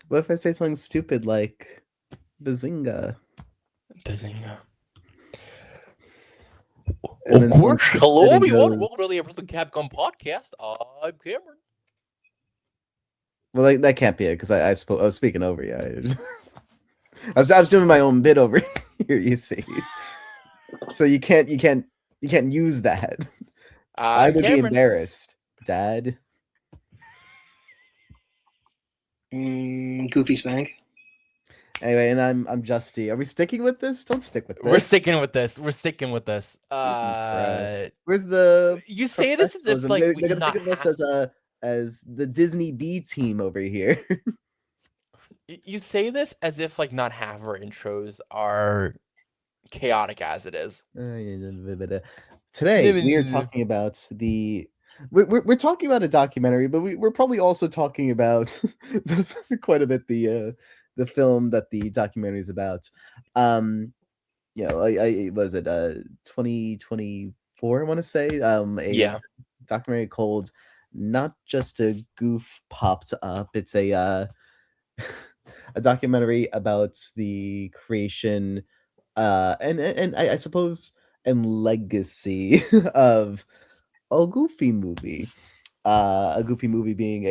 What if I say something stupid like Bazinga? Bazinga. And Of then someone course. skips it Hello, and everyone. Welcome goes, to the Emerson Capcom podcast. I'm Cameron. well, that can't be it because I was speaking over you. I was doing my own bit over here. You see, so you can't use that. I I'm would be Cameron. embarrassed, Dad. Goofy Spank. Anyway, and I'm Justy. Are we sticking with this? Don't stick with this. We're sticking with this. We're sticking with this. Where's the You say this as if professionalism? like They're we gonna not think of us have. as the Disney B team over here. You say this as if like not half of our intros are chaotic as it is. Today we are talking about we're talking about a documentary, but we're probably also talking about quite a bit the film that the documentary is about. I was it 2024, I want to say, a documentary called Not Just a Goof popped up. It's a a documentary about the creation and I suppose and legacy of a Goofy movie. A Goofy movie being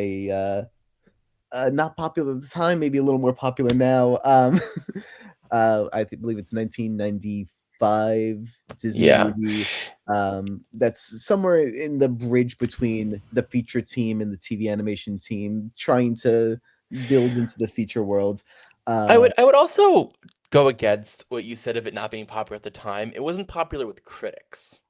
not popular at the time, maybe a little more popular now. Believe it's 1995 Disney movie. That's somewhere in the bridge between the feature team and the TV animation team, trying to build into the feature world. I would also go against what you said of it not being popular at the time. It wasn't popular with critics.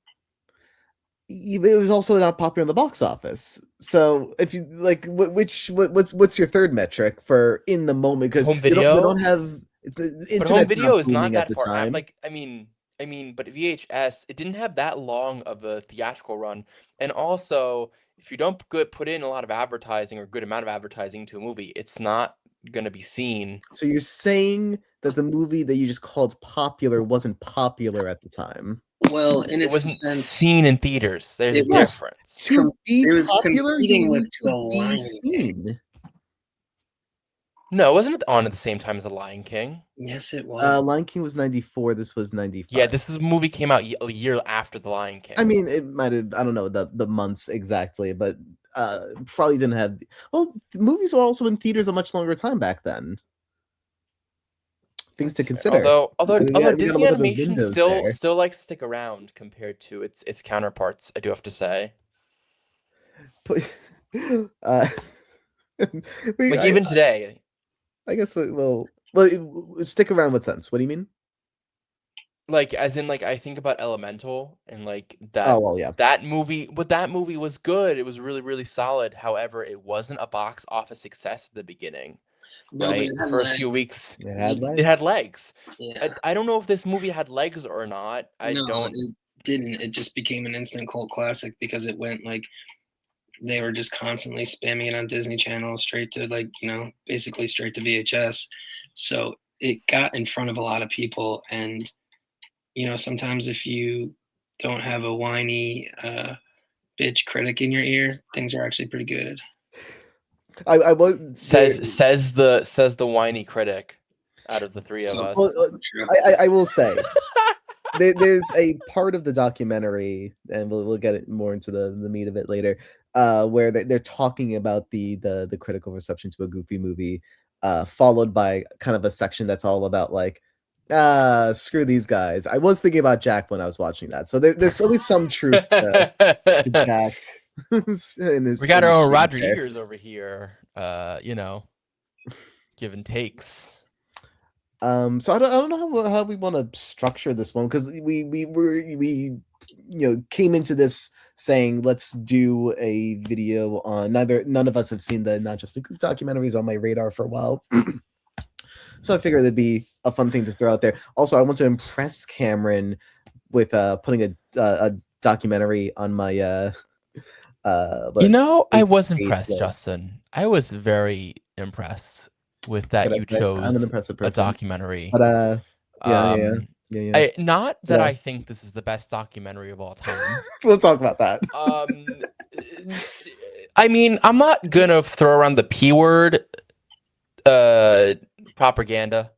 It was also not popular in the box office. So if you like, what's your third metric for in the moment? Because home video. They don't have it's the but internet's home video not is not that at the far. time. Like I mean, but VHS it didn't have that long of a theatrical run, and also if you don't put in a lot of advertising or good amount of advertising to a movie, it's not gonna be seen. So you're saying that the movie that you just called popular wasn't popular at the time? Well, it wasn't seen in theaters. There's a difference. To be popular, you need to be seen. No, wasn't it on at the same time as The Lion King? Yes, it was. Lion King was 94. This was 95. Yeah, this movie came out a year after The Lion King. I mean, it might have. I don't know the months exactly, but probably didn't have. Well, movies were also in theaters a much longer time back then. Things to consider. Although Disney animation still likes to stick around compared to its counterparts, I do have to say. Even today. I guess we'll stick around. What sense? What do you mean? Like, as in, like, I think about Elemental and like that. Oh well, yeah. That movie was good. It was really, really solid. However, it wasn't a box office success at the beginning. No, right? For a few weeks, it had legs. Yeah. I don't know if this movie had legs or not. It didn't. It just became an instant cult classic because it went like they were just constantly spamming it on Disney Channel straight to basically straight to VHS. So it got in front of a lot of people, and sometimes if you don't have a whiny bitch critic in your ear, things are actually pretty good. I was says the whiny critic out of the three of us. Well, I will say there's a part of the documentary, and we'll get more into the meat of it later, where they're talking about the critical reception to a Goofy movie, followed by kind of a section that's all about like, screw these guys. I was thinking about Jack when I was watching that, so there's at least some truth to Jack. We got our own Roger Ebert over here, giving takes. So I don't know how we want to structure this one, because we came into this saying let's do a video on none of us have seen the Not Just a Goof documentaries on my radar for a while. So I figured it'd be a fun thing to throw out there. Also, I want to impress Cameron with putting a documentary on my I was impressed, Justin. I was very impressed with that you chose I'm an impressive person. A documentary. But yeah. Not that I think this is the best documentary of all time. We'll talk about that. I mean, I'm not gonna throw around the P word Propaganda.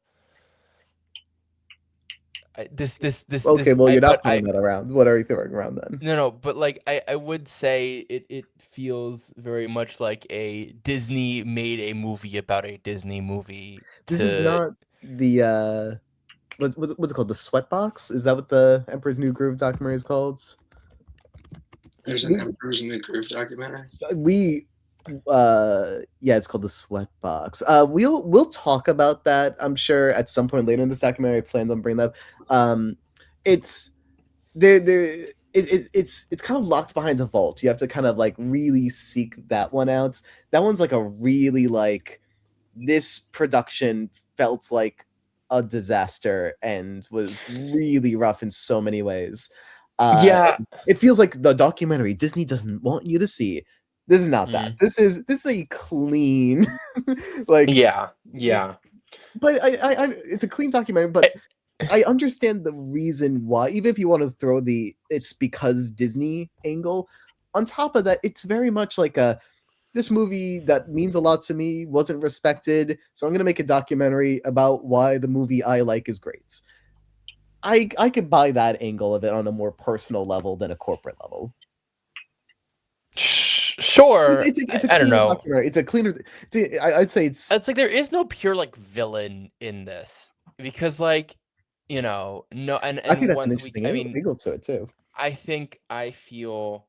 Okay, well, you're not But throwing that around. What are you throwing around then? no, but like I would say it feels very much like a Disney made a movie about a Disney movie This is to. not the what's it called? The Sweatbox? Is that what the Emperor's New Groove documentary is called? There's an Emperor's New Groove documentary. Yeah, it's called the Sweatbox. We'll talk about that, I'm sure, at some point later in this documentary. I plan on bringing that up. It's it's kind of locked behind a vault. You have to kind of like really seek that one out. That one's like a really like, this production felt like a disaster and was really rough in so many ways. Yeah. It feels like the documentary Disney doesn't want you to see. This is not that. Mm. This is a clean, like, Yeah. but it's a clean documentary. But I understand the reason why, even if you want to throw the it's because Disney angle. On top of that, it's very much like this movie that means a lot to me wasn't respected, so I'm gonna make a documentary about why the movie I like is great. I could buy that angle of it on a more personal level than a corporate level. Sure. It's a I don't cleaner know. documentary. It's a cleaner. I'd say it's like there is no pure like villain in this because like no, I think and that's an one interesting I mean angle to it too. I feel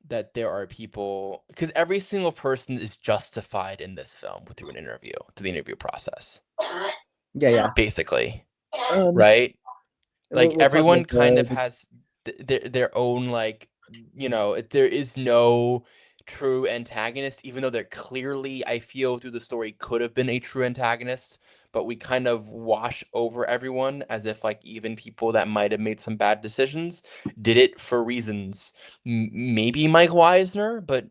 that there are people because every single person is justified in this film through an interview to the interview process Yeah. basically, Um, right? Like we'll talk everyone about kind of has their own like there is no true antagonist even though there clearly I feel through the story could have been a true antagonist, but we kind of wash over everyone as if like even people that might have made some bad decisions did it for reasons maybe Mike Weisner, but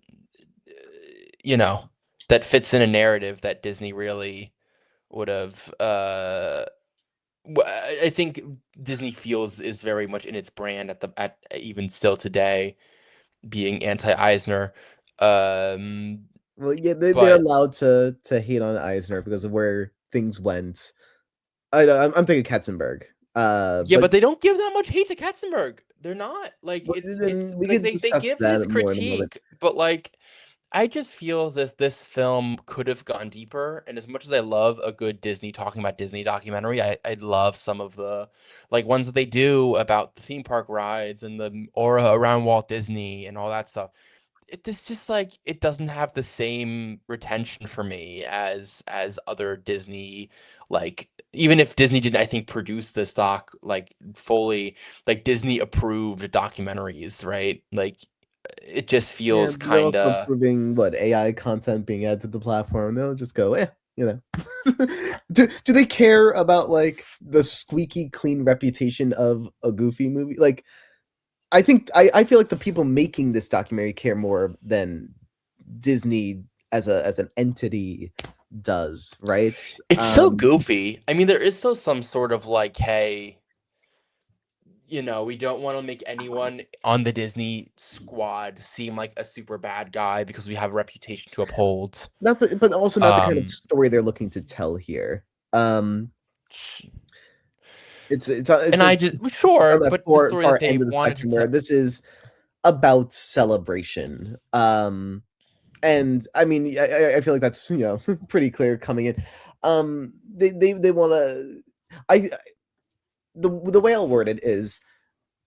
that fits in a narrative that Disney really would have I think Disney feels is very much in its brand at even still today, being anti-Eisner. well, yeah, they're But allowed to hate on Eisner because of where things went. I'm thinking Katzenberg. yeah, But but they don't give that much hate to Katzenberg. They're not like it's then we like can they discuss give his that more in a moment. critique, but like I just feel as if this film could have gone deeper. And as much as I love a good Disney talking about Disney documentary, I love some of the like ones that they do about the theme park rides and the aura around Walt Disney and all that stuff. This just like it doesn't have the same retention for me as other Disney, like even if Disney didn't I think produce this doc like fully, like Disney approved documentaries, right? Like it just Yeah, feels they're kind also of. improving what AI content being added to the platform. They'll just go, you know. Do they care about like the squeaky clean reputation of a Goofy movie? Like, I feel like the people making this documentary care more than Disney as an entity does, right? It's so goofy. I mean, there is still some sort of like, hey, we don't want to make anyone on the Disney squad seem like a super bad guy because we have a reputation to uphold. But also not the kind of Um, story they're looking to tell here. sh- It's and I just it's on sure, that but the story that far they end of the wanted to spectrum where tell. this is about celebration. And I mean, I feel like that's pretty clear coming in. They want to. I the way I'll word it is,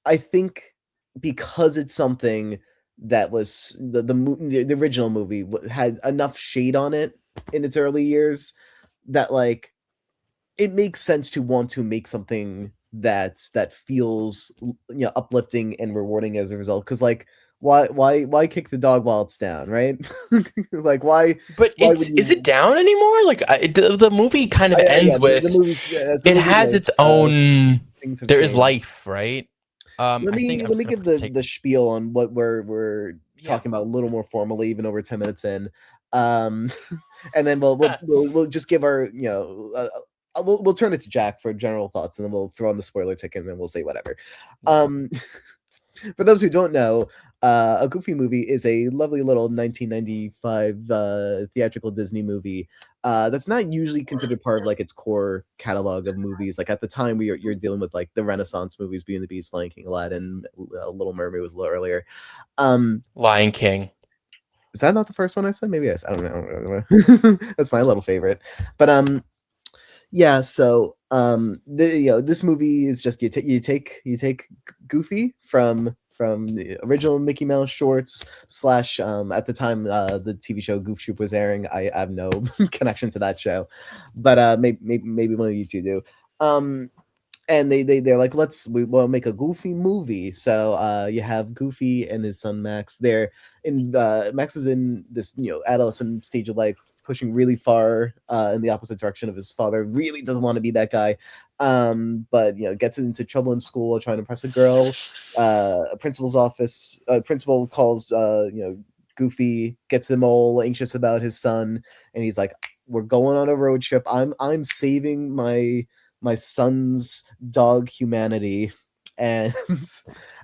I think because it's something that was the original movie had enough shade on it in its early years that like it makes sense to want to make something that feels uplifting and rewarding as a result. Because like why kick the dog while it's down, right? Like But why would is it you? down anymore? Like the movie kind of Yeah, ends the with movie's as the it movie has goes, its own. things have There is changed. life, right? Let I think me I'm let just me gonna give put the take. the spiel on what we're Yeah. talking about a little more formally, even over 10 minutes in. Um, and then we'll just give our we'll turn it to Jack for general thoughts, and then we'll throw on the spoiler ticket, and then we'll say whatever. Um, For those who don't know, a Goofy movie is a lovely little 1995 theatrical Disney movie that's not usually considered part of like its core catalog of movies. Like at the time, you're dealing with like the Renaissance movies, Beauty and the Beast, Lion King, Aladdin, Little Mermaid was a little earlier. Lion King. Is that not the first one I said? Maybe I don't know. That's my little favorite. But yeah, so this movie is just you take Goofy from the original Mickey Mouse shorts slash at the time the TV show Goof Troop was airing. I have no connection to that show, but maybe one of you two do. And they're like, we want to make a Goofy movie. So you have Goofy and his son Max. Max is in this adolescent stage of life, pushing really far in the opposite direction of his father. Really doesn't want to be that guy, but gets into trouble in school trying to impress a girl. A principal's office, principal calls Goofy, gets them all anxious about his son, and he's like, "We're going on a road trip. I'm saving my son's dog humanity, and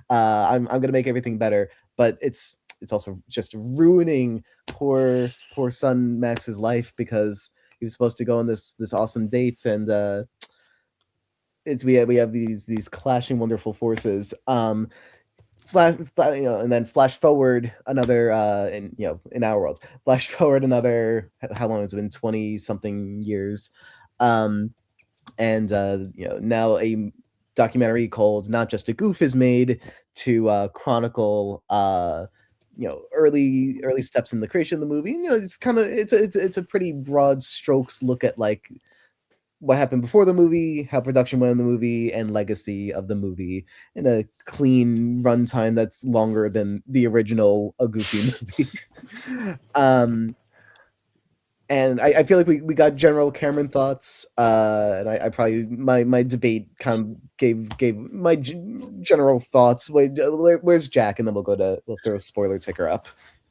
I'm gonna make everything better." But it's also just ruining poor son Max's life because he was supposed to go on this awesome date, and we have these clashing wonderful forces. And then flash forward another in our world. Flash forward another, how long has it been? 20 something years. And now a documentary called Not Just a Goof is made to chronicle early steps in the creation of the movie. It's kind of it's a pretty broad strokes look at like what happened before the movie, how production went in the movie, and legacy of the movie in a clean runtime that's longer than the original A Goofy movie. And I feel like we got general Cameron thoughts, and I probably my debate kind of gave my general thoughts. Where's Jack? And then we'll throw a spoiler ticker up.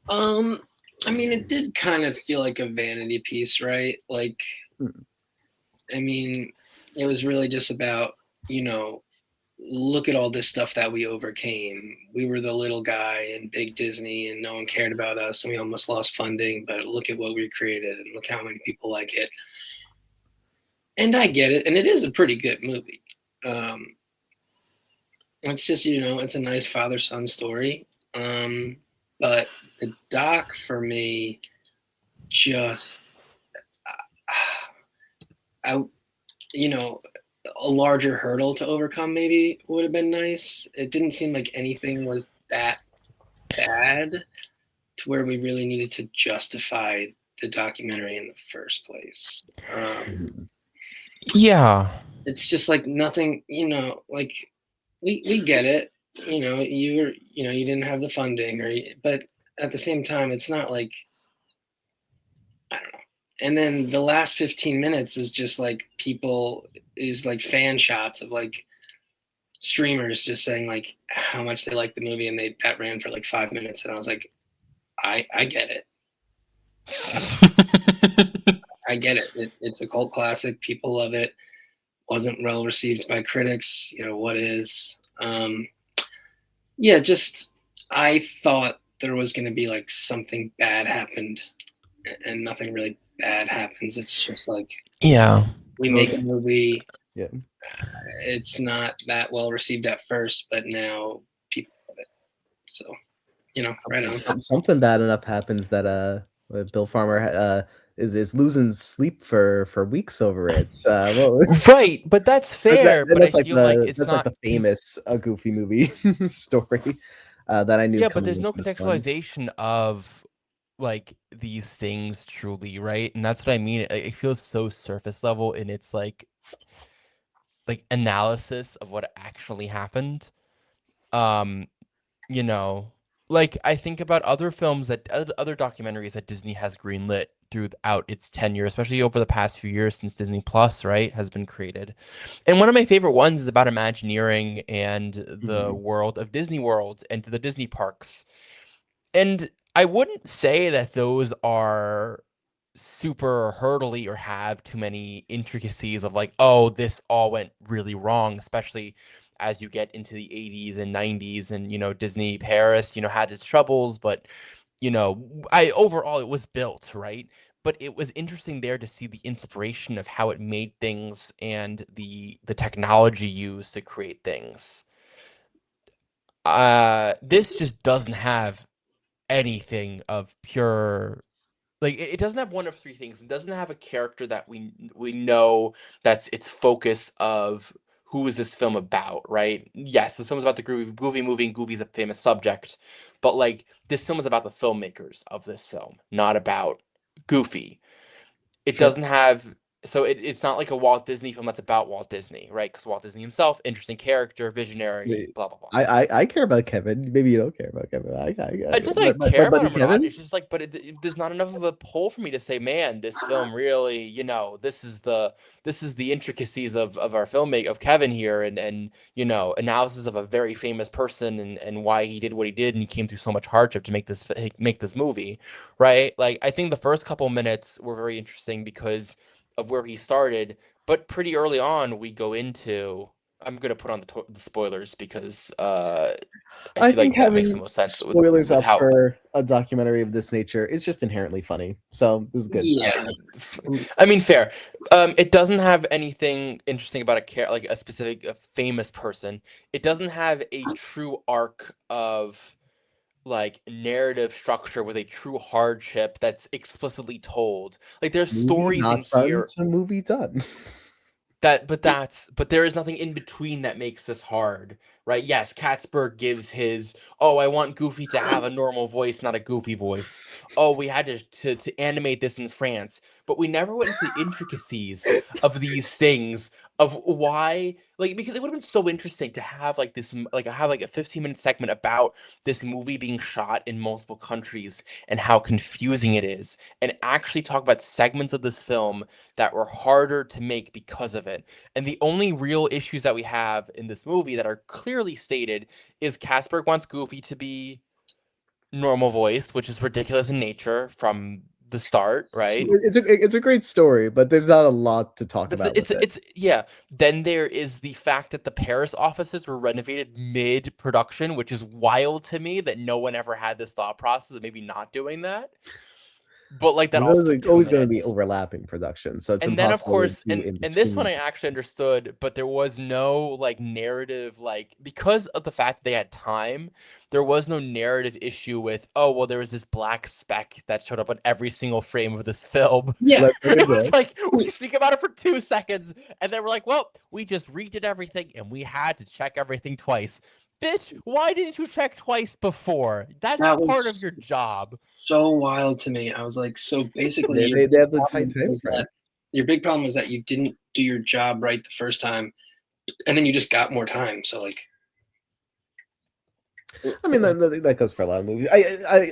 I mean, it did kind of feel like a vanity piece, right? Like, I mean, it was really just about, look at all this stuff that we overcame. We were the little guy in big Disney and no one cared about us and we almost lost funding, but look at what we created and look how many people like it. And I get it. And it is a pretty good movie. It's just, it's a nice father-son story. But the doc for me just, a larger hurdle to overcome maybe would have been nice. It didn't seem like anything was that bad to where we really needed to justify the documentary in the first place. Yeah. It's just like nothing, like we get it. You didn't have the funding but at the same time, it's not like, I don't know. And then the last 15 minutes is just like like fan shots of like streamers just saying like how much they like the movie, and that ran for like 5 minutes, and I was like, I get it. I get it. It's a cult classic. People love it. Wasn't well received by critics. What is? Just I thought there was going to be like something bad happened, and nothing really bad happens. It's just like, we make a movie. Yeah, it's not that well received at first, but now people love it. So, right on. Something bad enough happens that Bill Farmer is losing sleep for weeks over it. Right, but that's fair. But I feel like it's that's not like the famous Goofy movie story that I knew. Yeah, but there's no contextualization of like these things truly, right? And that's what I mean. It feels so surface level in its like analysis of what actually happened. Like I think about other films that other documentaries that Disney has greenlit throughout its tenure, especially over the past few years since Disney Plus, right, has been created. And one of my favorite ones is about Imagineering and the world of Disney World and the Disney parks. And I wouldn't say that those are super hurdly or have too many intricacies of like, oh, this all went really wrong, especially as you get into the 80s and 90s, and Disney Paris had its troubles, but I overall it was built, right? But it was interesting there to see the inspiration of how it made things and the technology used to create things. This just doesn't have anything of pure, like, it doesn't have one of three things. It doesn't have a character that we know that's its focus of who is this film about, right? Yes, this film is about the Goofy movie, and Goofy's a famous subject, but like this film is about the filmmakers of this film, not about Goofy. It Sure. doesn't have so it's not like a Walt Disney film that's about Walt Disney, right? Because Walt Disney himself, interesting character, visionary, blah blah blah. I care about Kevin. Maybe you don't care about Kevin. It's not that I My care about buddy him or not. Kevin. It's just like, but there's not enough of a pull for me to say, man, this film really, this is the intricacies of our filmmake of Kevin here, and analysis of a very famous person, and why he did what he did, and he came through so much hardship to make this movie, right? Like, I think the first couple minutes were very interesting because of where he started, but pretty early on we go into. I'm gonna put on the spoilers because I I feel think like that makes the having most sense spoilers with up how. for a documentary of this nature is just inherently funny. So this is good. Yeah. I mean, fair. It doesn't have anything interesting about like a specific famous person. It doesn't have a true arc of like narrative structure with a true hardship that's explicitly told. Like, there's Movie stories in not done here to movie done. but there is nothing in between that makes this hard, right? Yes, Katzberg gives his, oh, I want Goofy to have a normal voice, not a goofy voice. Oh, we had to animate this in France, but we never went into the intricacies of these things, of why, like, because it would have been so interesting to have like this, like, have like a 15-minute segment about this movie being shot in multiple countries and how confusing it is, and actually talk about segments of this film that were harder to make because of it. And the only real issues that we have in this movie that are clearly stated is Casper wants Goofy to be normal voice, which is ridiculous in nature from the start, right? It's a great story, but there's not a lot to talk But about with it. it's yeah. Then there is the fact that the Paris offices were renovated mid-production, which is wild to me that no one ever had this thought process of maybe not doing that. But like that There's also always, took two always going to be minutes. overlapping production, so it's And then, of impossible to course, do in and this one between. I actually understood, but there was no like narrative, like, because of the fact that they had time, there was no narrative issue with, oh well, there was this black speck that showed up on every single frame of this film. Yeah. Like It was this. like we speak about it for 2 seconds, and then we're like, well, we just redid everything, and we had to check everything twice. Bitch, why didn't you check twice before? That's That part of was your job. so wild to me. I was like, so basically, They have the tight time frame. your big problem was that you didn't do your job right the first time, and then you just got more time. So like, I mean, that goes for a lot of movies.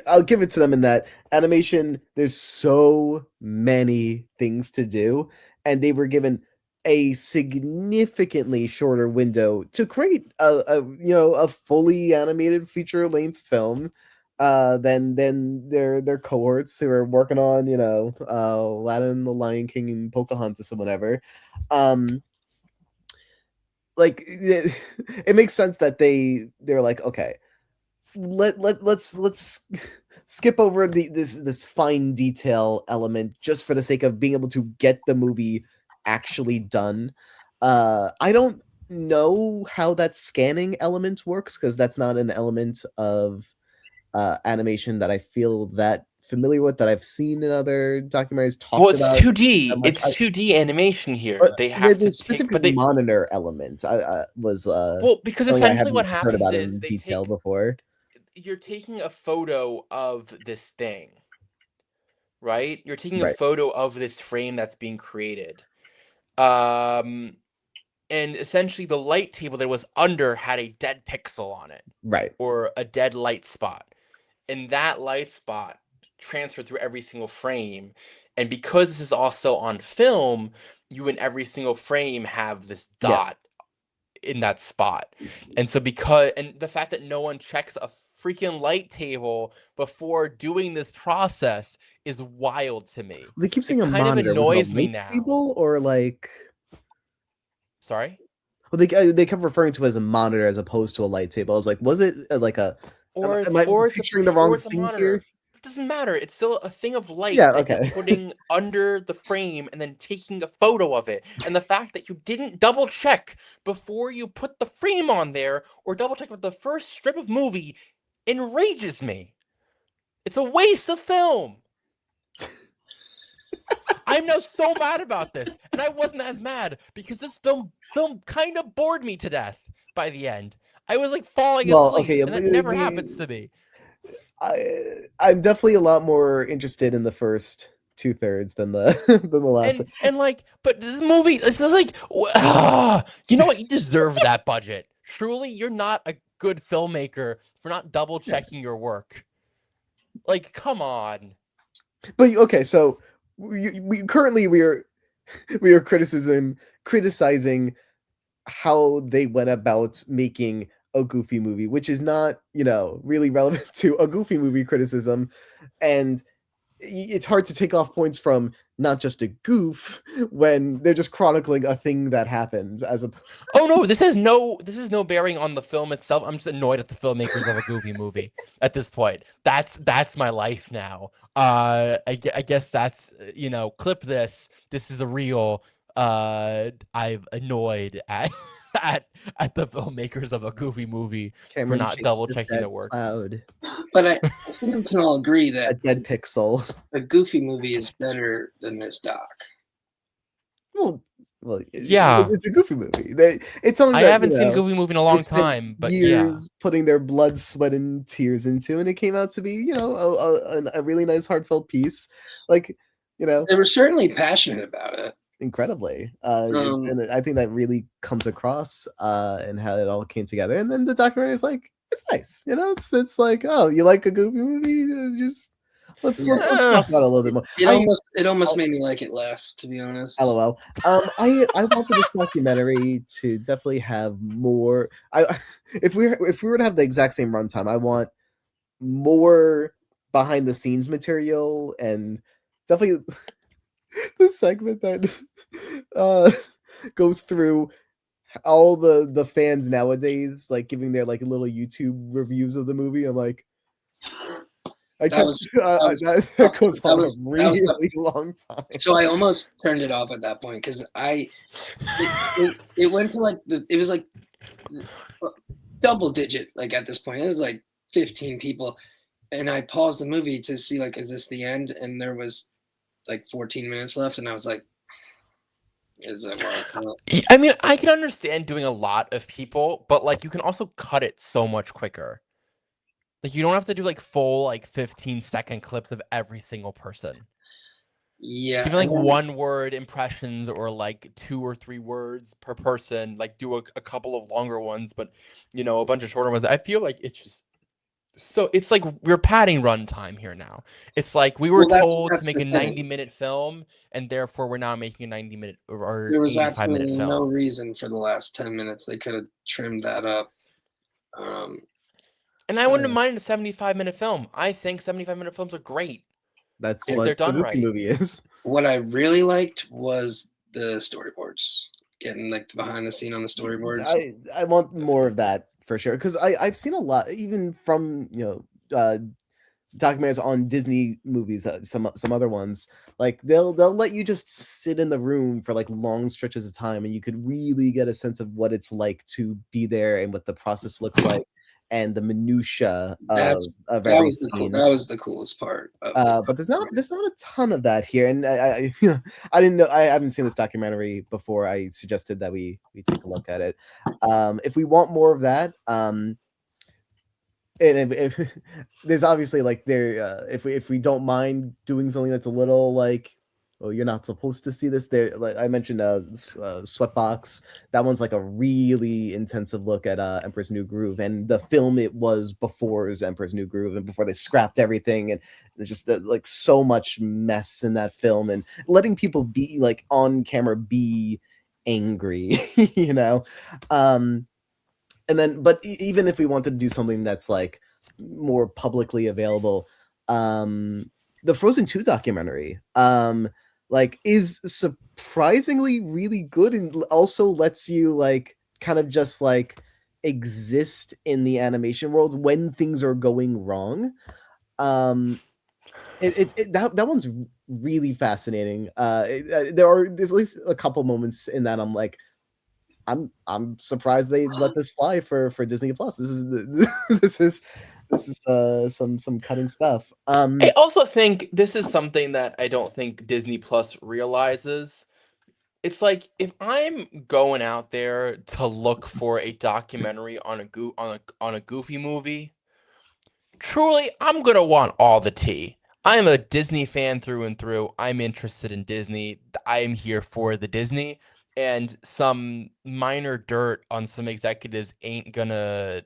I'll give it to them in that animation. There's so many things to do, and they were given a significantly shorter window to create a fully animated feature length film. Than their cohorts who are working on Aladdin, The Lion King, and Pocahontas or whatever. Like it makes sense that they're like, okay, let's skip over this fine detail element just for the sake of being able to get the movie actually done. I don't know how that scanning element works because that's not an element of animation that I feel that familiar with, that I've seen in other documentaries Well, talked it's about 2D. that much. It's 2D animation here. But They have the to take, specific but they monitor element was well, because something I essentially what haven't heard happens about is in they detail take before. you're taking a photo of this thing, right? You're taking a Right, photo of this frame that's being created. Um, and essentially the light table that was under had a dead pixel on it right. or a dead light spot. And that light spot transferred through every single frame. And because this is also on film, you in every single frame have this dot Yes. in that spot. And so and the fact that no one checks a freaking light table before doing this process is wild to me. They keep It saying a kind of monitor. Was it a annoys me light now. table or like Sorry? Well, they kept referring to it as a monitor as opposed to a light table. I was like, was it like a? Or it's Am I or it's a picturing the or wrong it's a thing here? monitor. It doesn't matter. It's still a thing of light Yeah. that you're Okay. putting under the frame and then taking a photo of it. And the fact that you didn't double check before you put the frame on there or double check with the first strip of movie enrages me. It's a waste of film. I'm now so mad about this, and I wasn't as mad because this film kind of bored me to death by the end. I was like falling Well, asleep, okay. and that never happens to me. I'm definitely a lot more interested in the first 2/3 than the than the last. And like, but this movie, it's just like, you know what? You deserve that budget. Truly, you're not a good filmmaker for not double checking your work. Like, come on. But okay, so we currently we are criticizing how they went about making a Goofy movie, which is not, really relevant to a Goofy movie criticism. And it's hard to take off points from not just a goof when they're just chronicling a thing that happens as a. Oh no, this is no bearing on the film itself. I'm just annoyed at the filmmakers of a Goofy movie at this point. That's my life now. I guess that's clip this. This is a real. I'm annoyed at at the filmmakers of a Goofy movie for Cameron not chased double this checking dead their work. cloud, But I think we can all agree a that dead pixel. a Goofy movie is better than this doc. Well, Yeah. it's a Goofy movie. It's something I that haven't seen a Goofy movie in a they long spent time, but yeah. years putting their blood, sweat, and tears into, and it came out to be, a really nice, heartfelt piece. Like, They were certainly passionate about it. incredibly. Um, And I think that really comes across and how it all came together. And then the documentary is like, it's nice, it's like, oh, you like a Goofy movie? Just let's talk about it a little bit more. It almost made me like it less, to be honest. LOL. I wanted this documentary to definitely have more. If we were to have the exact same runtime, I want more behind the scenes material and definitely the segment that goes through all the fans nowadays, like giving their like little YouTube reviews of the movie. I'm like, that goes on a really long time. So I almost turned it off at that point because it went to like it was like double digit, like at this point it was like 15 people, and I paused the movie to see like, is this the end? And there was like 14 minutes left, and I was like, is that what? I mean, I can understand doing a lot of people, but like you can also cut it so much quicker. Like you don't have to do like full like 15-second clips of every single person. Yeah, Even like 1-word impressions or like 2 or 3 words per person. Like do a couple of longer ones, but a bunch of shorter ones. I feel like it's just so it's like we're padding runtime here now. It's like we were told to make a 90-minute film, and therefore we're now making a 90-minute or there was 85-minute absolutely film. no reason for the last 10 minutes. They could have trimmed that up. And I wouldn't mind a 75-minute film. I think 75-minute films are great. That's if what they're done the right. movie is. What I really liked was the storyboards. Getting like the behind the scene on the storyboards. I want more of that for sure, because I've seen a lot, even from documentaries on Disney movies, some other ones, like they'll let you just sit in the room for like long stretches of time, and you could really get a sense of what it's like to be there and what the process looks like and the minutia of every scene. That was the coolest part. But there's not a ton of that here, and I I didn't know, I haven't seen this documentary before. I suggested that we take a look at it. If we want more of that, and if there's obviously like if we don't mind doing something that's a little like, oh, you're not supposed to see this. There, like I mentioned, Sweatbox. That one's like a really intensive look at Emperor's New Groove, and the film it was before is Emperor's New Groove, and before they scrapped everything, and there's just like so much mess in that film, and letting people be like on camera be angry, And then, but even if we wanted to do something that's like more publicly available, the Frozen 2 documentary, like is surprisingly really good, and also lets you like kind of just like exist in the animation world when things are going wrong. Um, that one's really fascinating. There's at least a couple moments in that I'm like, I'm surprised they let this fly for Disney Plus. This is this is some cutting stuff. I also think this is something that I don't think Disney Plus realizes. It's like if I'm going out there to look for a documentary on a Goofy movie, truly, I'm gonna want all the tea. I am a Disney fan through and through. I'm interested in Disney. I am here for the Disney, and some minor dirt on some executives isn't gonna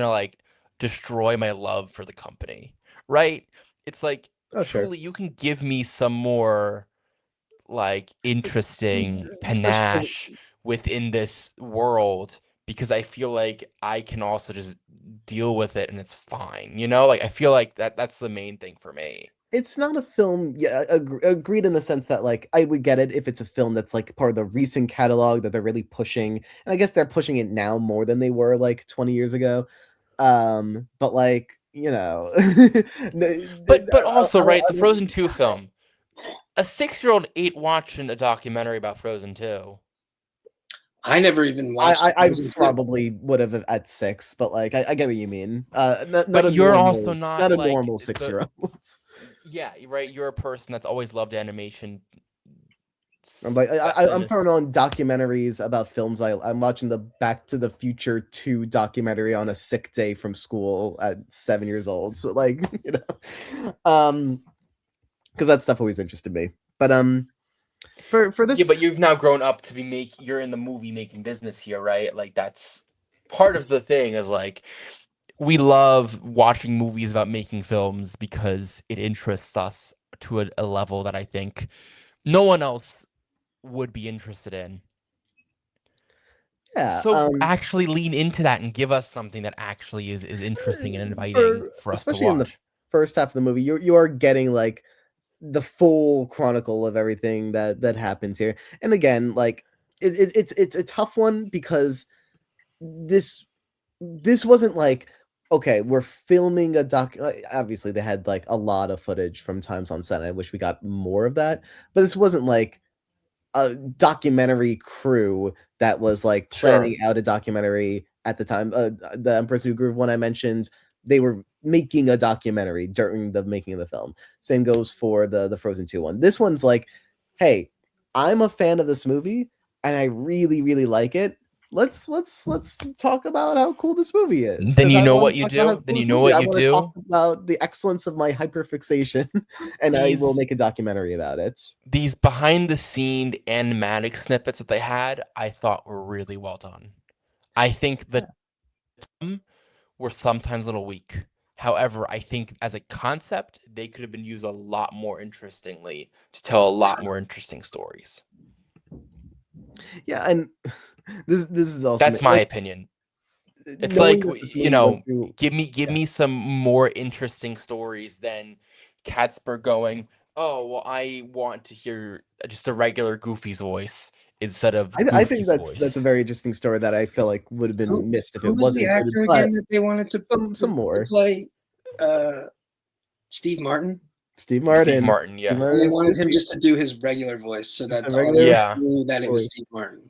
like destroy my love for the company, right? It's like Oh sure, truly, you can give me some more like interesting especially because panache within this world because I feel like I can also just deal with it and it's fine. You know, like I feel like that's the main thing for me. it's not a film. Yeah, agreed in the sense that like I would get it if it's a film that's like part of the recent catalog that they're really pushing, and I guess they're pushing it now more than they were like 20 years ago. But like But also, right, I the don't. Frozen 2 film. A 6-year-old ain't watching a documentary about Frozen 2. I never even watched I Frozen 2. probably would have at 6, but like I get what you mean. Not But a you're also not not a like normal the 6-year-old. yeah, right, you're a person that's always loved animation I'm like and I'm throwing on documentaries about films. I'm watching the Back to the Future 2 documentary on a sick day from school at 7 years old. So like because that stuff always interested me. But for Yeah, this, but you've now grown up to you're in the movie making business here, right? Like that's part of the thing is like we love watching movies about making films because it interests us to a level that I think no one else would be interested in. yeah, So actually lean into that and give us something that actually is interesting and inviting for for us to especially in the watch. first half of the movie, you are getting like the full chronicle of everything that happens here. And again, like it's a tough one because this this wasn't like, okay, we're filming a obviously they had like a lot of footage from times on set. I wish we got more of that, but this wasn't like a documentary crew that was like Sure. planning out a documentary at the time. The Emperor's New Groove one I mentioned, they were making a documentary during the making of the film. Same goes for the Frozen 2 one. This one's like, hey, I'm a fan of this movie and I really like it. Let's talk about how cool this movie is, Then because you I know want what to you talk about how do? cool Then you this know movie. what I you want to talk do? about the excellence of my hyperfixation, and I will These make a documentary about it. these behind the scene animatic snippets that they had, I thought were really well done. I think Yeah. that were sometimes a little weak. However, I think as a concept, they could have been used a lot more interestingly to tell a lot more interesting stories. Yeah, and this is also That's my like opinion. It's knowing like that this you movie went know, through. give Yeah, me some more interesting stories than Catsper going, "Oh, well, I want to hear just a regular Goofy's voice instead of I think Goofy's that's a voice." very interesting story that I feel like would have Who been missed if who it was the wasn't included. actor But again that they wanted to some more. play uh, Steve Martin? Steve Steve Martin. Martin, Steve yeah. And they Martin is wanted him Goofy. just to do his regular voice so Just that a the regular audience Yeah. knew that it was voice. Steve Martin.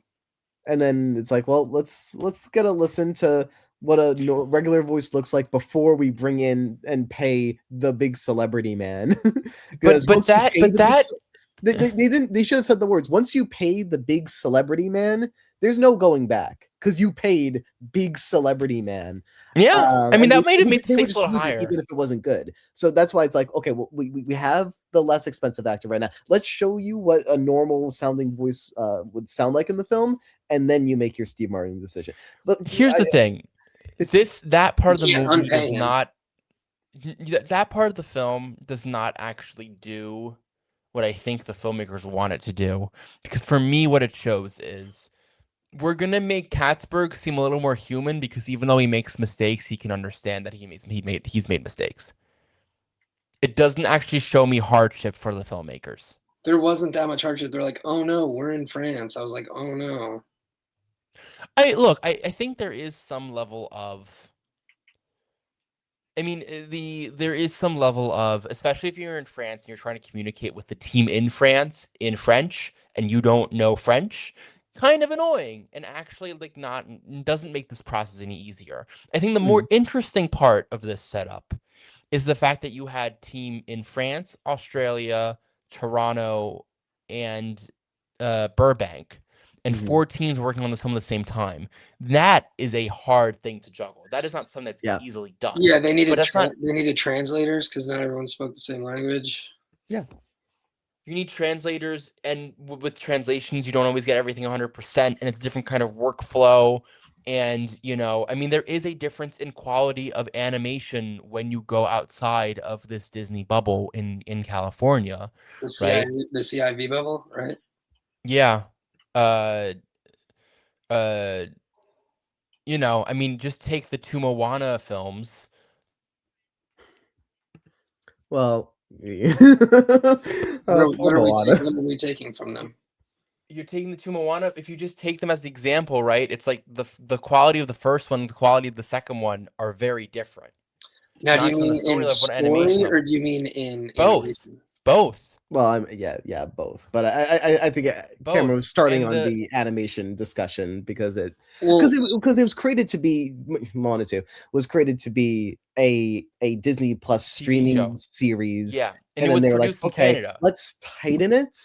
And then it's like, well, let's get a listen to what a regular voice looks like before we bring in and pay the big celebrity man. Because But once you that pay but the big, that they didn't, they should have said the words. Once you pay the big celebrity man, there's no going back because you paid big celebrity man. yeah. I mean, And that made it make the they would stakes a just little use it higher. even if it wasn't good. So that's why it's like, okay, well, we have the less expensive actor right now. Let's show you what a normal sounding voice would sound like in the film, and then you make your Steve Martin decision. But Here's the thing. That part You of the can't movie does unpay him. not that part of the film does not actually do what I think the filmmakers want it to do. Because for me, what it shows is we're gonna make Katzberg seem a little more human because even though he makes mistakes, he can understand that he's made mistakes. It doesn't actually show me hardship for the filmmakers. There wasn't that much hardship. They're like, "Oh no, we're in France." I was like, "Oh no." I think there is some level of, there is some level of, especially if you're in France and you're trying to communicate with the team in France in French and you don't know French, kind of annoying and actually like not doesn't make this process any easier. I think the more Mm, interesting part of this setup is the fact that you had team in France, Australia, Toronto, and Burbank, and mhm. 4 teams working on this film at the same time. That is a hard thing to juggle. That is not something that's Yeah, easily done. Yeah, But that's not. they needed translators because not everyone spoke the same language. yeah. You need translators, and with translations, you don't always get everything 100%, and it's a different kind of workflow. And there is a difference in quality of animation when you go outside of this Disney bubble in California, The CI right? the CIV bubble, right? Yeah. Uh, uh, just take the two Moana films. Well, poor What are we Moana. taking? What are we taking from them? You're taking the two Moana. If you just take them as the example, right? It's like the quality of the first one, the quality of the second one are very different. Now, do Not you just on a mean story in level, but animation story or level. do you mean in Both, animation? both, Well, yeah, both. But I think Cameron both, was starting and on the the animation discussion because Well, it was created to be Moana 2 was created to be a Disney Plus TV streaming show. series, Yeah, and and it then was they're like, produced in okay, Canada. let's tighten it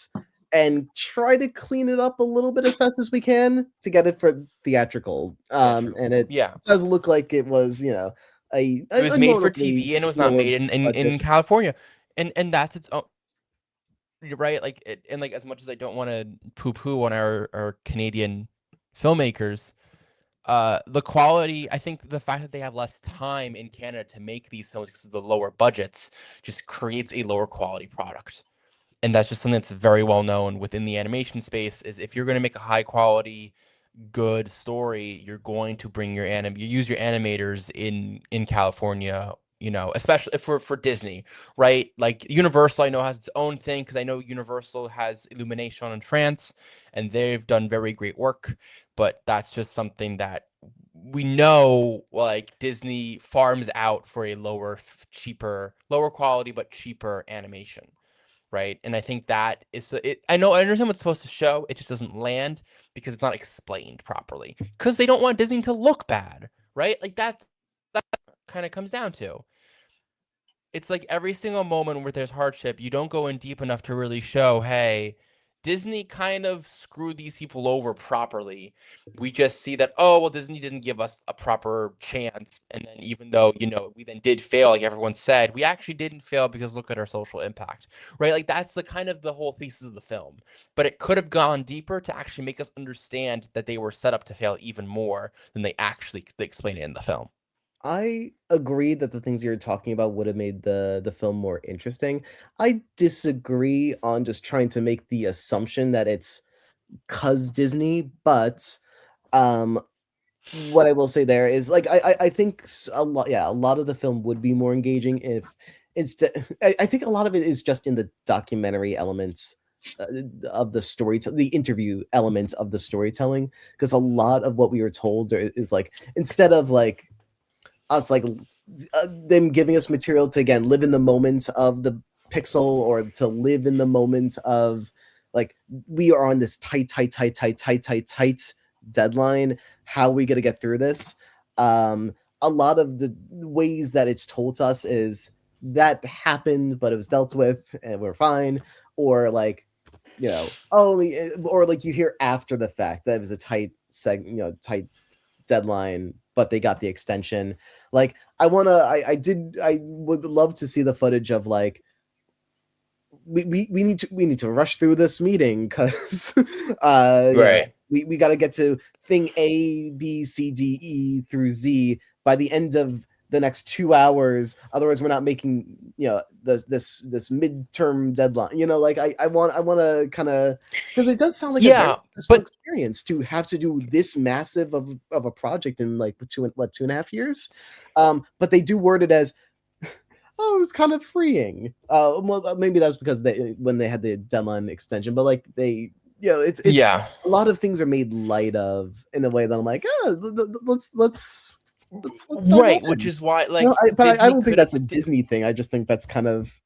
and try to clean it up a little bit as fast as we can to get it for theatrical. And Theatrical. it Yeah, does look like it was, it was a made for notably TV, and it was not lower made budget. in California, and that's its own. You're right. And like as much as I don't want to poo poo on our Canadian filmmakers, the quality, I think the fact that they have less time in Canada to make these films because of the lower budgets just creates a lower quality product. And that's just something that's very well known within the animation space is if you're going to make a high quality good story, you're going to bring you use your animators in California, especially for Disney, right? Like Universal, I know has its own thing because I know Universal has Illumination in France, and they've done very great work. But that's just something that we know, like Disney farms out for a cheaper, lower quality but cheaper animation, right? And I think that is it. I understand what's supposed to show. It just doesn't land because it's not explained properly. Because they don't want Disney to look bad, right? Like that kind of comes down to. It's like every single moment where there's hardship, you don't go in deep enough to really show, hey, Disney kind of screwed these people over properly. We just see that, oh, well, Disney didn't give us a proper chance. And then even though, we then did fail, like everyone said, we actually didn't fail because look at our social impact, right? Like that's the kind of the whole thesis of the film. But it could have gone deeper to actually make us understand that they were set up to fail even more than they actually explain it in the film. I agree that the things you're talking about would have made the film more interesting. I disagree on just trying to make the assumption that it's 'cause Disney, but, um, what I will say there is, like, I think a lot, yeah, a lot of the film would be more engaging if instead I think a lot of it is just in the documentary elements, of the the interview element of the storytelling, because a lot of what we were told is, like, instead of, like, us like them giving us material to again live in the moment of the pixel or to live in the moment of like we are on this tight deadline. How are we going to get through this? A lot of the ways that it's told to us is that happened, but it was dealt with and we're fine. Or like, or like you hear after the fact that it was a tight deadline, but they got the extension. Like I would love to see the footage of like we need to rush through this meeting because Right. we got to get to thing A, B, C, D, E through Z by the end of the next 2 hours. Otherwise, we're not making this midterm deadline. Like I want to kind of because it does sound like a very Yeah, stressful but experience to have to do this massive of a project in like 2.5 years. But they do word it as oh, it was kind of freeing. Well, maybe that's because when they had the deadline extension, but like it's Yeah. a lot of things are made light of in a way that I'm like, let's dive Right, which in. is why No, like I Disney don't think could have that's a Disney thing. I just think that's kind of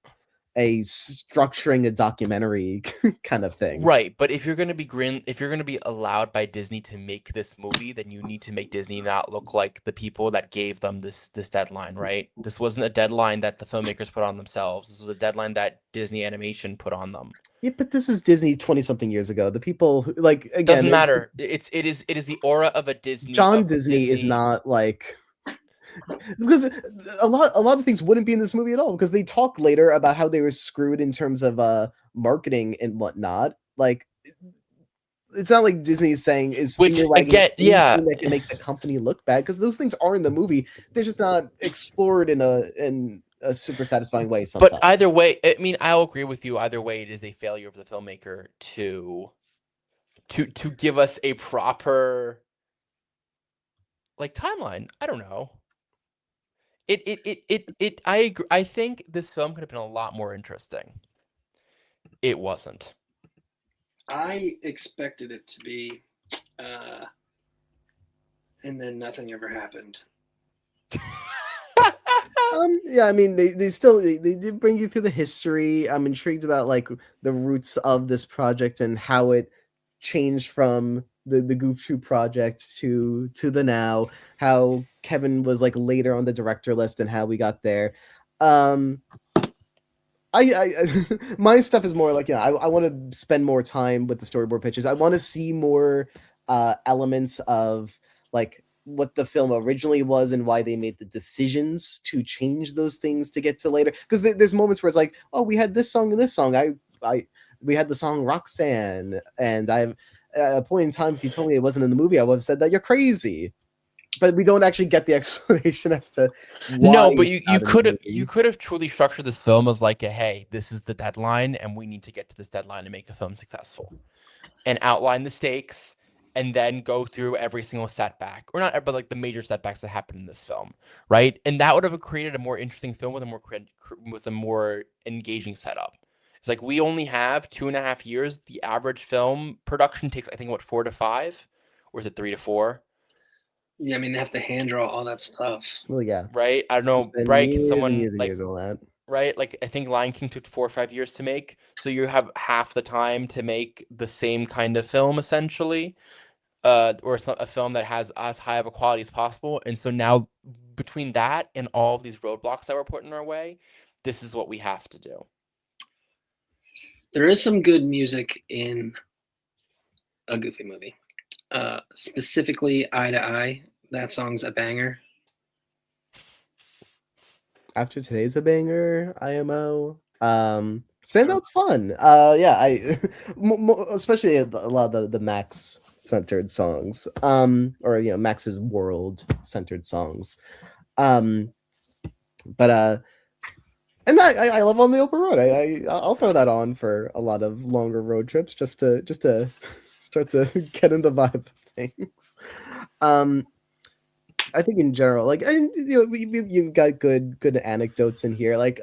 a structuring a documentary kind of thing. right, but if you're gonna be allowed by Disney to make this movie, then you need to make Disney not look like the people that gave them this deadline, right? This wasn't a deadline that the filmmakers put on themselves. This was a deadline that Disney Animation put on them. Yeah, but this is Disney 20 something years ago. The people like again, Doesn't matter. It is the aura of a John Disney is Disney. not like because a lot of things wouldn't be in this movie at all because they talk later about how they were screwed in terms of marketing and whatnot. Like it's not like Disney's saying is finger Which wagging again, yeah. anything that can make the company look bad because those things are in the movie. They're just not explored in a super satisfying way But sometimes. either way, I mean, I'll agree with you. Either way, it is a failure of the filmmaker to give us a proper like timeline. I don't know. I agree. I think this film could have been a lot more interesting. It wasn't. I expected it to be, and then nothing ever happened. Yeah, I mean, they still they did bring you through the history. I'm intrigued about like the roots of this project and how it changed from the Goof Troop project to the now. How Kevin was like later on the director list and how we got there. Um, I my stuff is more like I want to spend more time with the storyboard pitches. I want to see more elements of like what the film originally was and why they made the decisions to change those things to get to later. Because there's moments where it's like, oh, we had this song and this song. I we had the song Roxanne, and I've at a point in time, if you told me it wasn't in the movie, I would have said that you're crazy. But we don't actually get the explanation as to why No, but it's not in the you movie. could have truly structured this film as like a hey, this is the deadline, and we need to get to this deadline to make a film successful, and outline the stakes, and then go through every single setback, or not, but like the major setbacks that happen in this film, right? And that would have created a more interesting film with a more engaging setup. It's like we only have 2.5 years. The average film production takes, I think, what 4 to 5, or is it 3 to 4? Yeah, I mean they have to hand draw all that stuff. Well, yeah, Right? I don't it's know. been Right? Can years and someone years and like years on that. right? Like I think Lion King took 4 or 5 years to make, so you have half the time to make the same kind of film essentially, or a film that has as high of a quality as possible. And so now between that and all of these roadblocks that were put in our way, this is what we have to do. There is some good music in a Goofy movie. Specifically Eye to Eye. That song's a banger. After today's a banger, IMO. Standout's fun. Yeah, I especially a lot of the Max centered songs. Or Max's world centered songs. But and I love On the Open Road. I'll throw that on for a lot of longer road trips just to start to get in the vibe of things. I think in general, like, and you've got good anecdotes in here. Like,